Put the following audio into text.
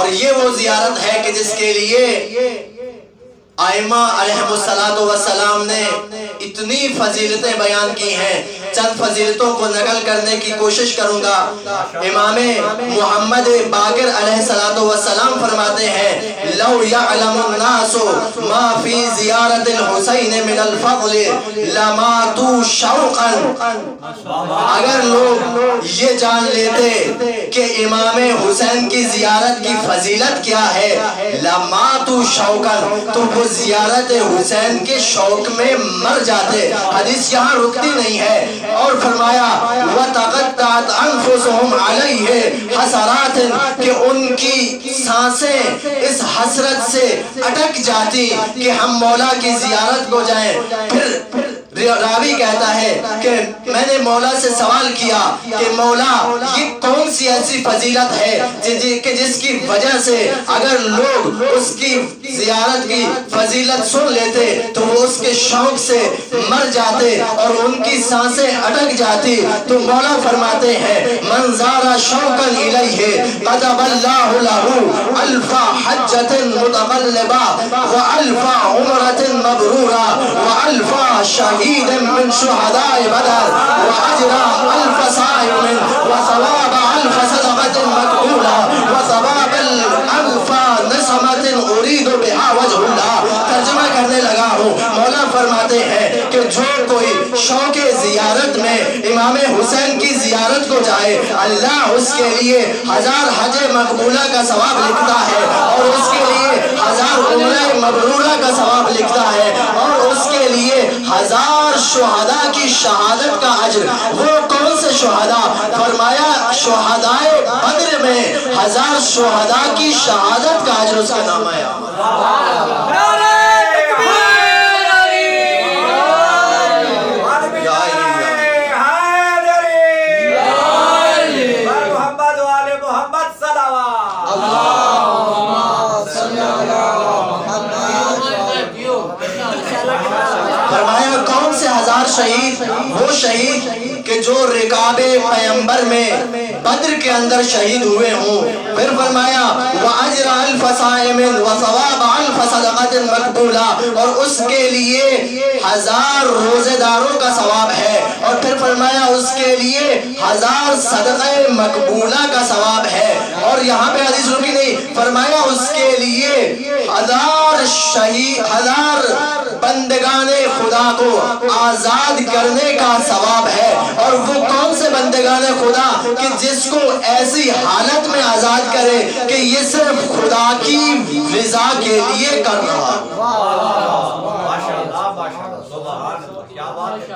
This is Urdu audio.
اور یہ وہ زیارت ہے کہ جس کے لیے ائمہ علیہ السلام نے اتنی فضیلتیں بیان کی ہیں. چند فضیلتوں کو نقل کرنے کی کوشش کروں گا. امام محمد باقر علیہ السلام فرماتے ہیں لو یعلم الناس ما فی زیارت الحسین من الفضل لماتوا شوقا. اگر لوگ یہ جان لیتے کہ امام حسین کی زیارت کی فضیلت کیا ہے لماتوا شوقا تو وہ زیارت حسین کے شوق میں مر جاتے. حدیث یہاں رکتی نہیں ہے. اور فرمایا وَتَقَطَّعَتْ أَنفُسُهُمْ عَلَيْهِ حَسَرَاتٍ کہ ان کی سانسیں اس حسرت سے اٹک جاتی کہ ہم مولا کی زیارت کو جائیں. پھر راوی کہتا ہے کہ میں نے مولا سے سوال کیا کہ مولا یہ کون سی ایسی فضیلت ہے کہ جس کی وجہ سے اگر لوگ اس کی زیارت کی فضیلت سن لیتے تو وہ اس کے شوق سے مر جاتے اور ان کی سانسیں اٹک جاتی. تو مولا فرماتے ہیں من زار شوقا الیہ قطب اللہ لہ الف حجۃ متقلبہ والف عمرۃ مبرورہ والف شہید من شہداء بدر واجر الف صائم وثواب الف صدقۃ مقبولہ وثواب الف نسمۃ اريد بها وجه اللہ. ترجمہ کرنے لگا ہوں. مولا فرماتے ہیں کہ جو کوئی شوق زیارت میں امام حسین کی زیارت کو جائے اللہ اس کے لیے 1000 حج مقبولہ کا ثواب لکھتا ہے اور اس کے لیے 1000 عمرہ مبرورہ کا ثواب لکھتا ہے اور اس کے لیے 1000 شہداء کی شہادت کا اجر. وہ کون سے شہداء؟ فرمایا شہدائے بدر میں 1000 شہداء کی شہادت کا اجر اس کا نام ہے. فرمایا کون سے 1000 شہید؟ وہ شہید کہ جو رکاب پیمبر میں بدر کے اندر شہید ہوئے ہوں. پھر فرمایا وَأَجْرَ أَلْفَ صَائِمٍ وَثَوَابَ أَلْفَ صَدَقَةٍ مَقْبُولَةٍ اور اس کے لیے 1000 روزے داروں کا ثواب ہے. اور پھر فرمایا اس کے لیے 1000 صدقہ مقبولہ کا ثواب ہے. اور یہاں پہ حدیث رکی نہیں. فرمایا اس کے لیے 1000 بندگان خدا کو آزاد کرنے کا ثواب ہے. اور وہ کون سے بندگان خدا کہ جس کو ایسی حالت میں آزاد کرے کہ یہ صرف خدا کی رضا کے لیے کر رہا. ماشاءاللہ ماشاءاللہ سبحان اللہ کیا بات ہے.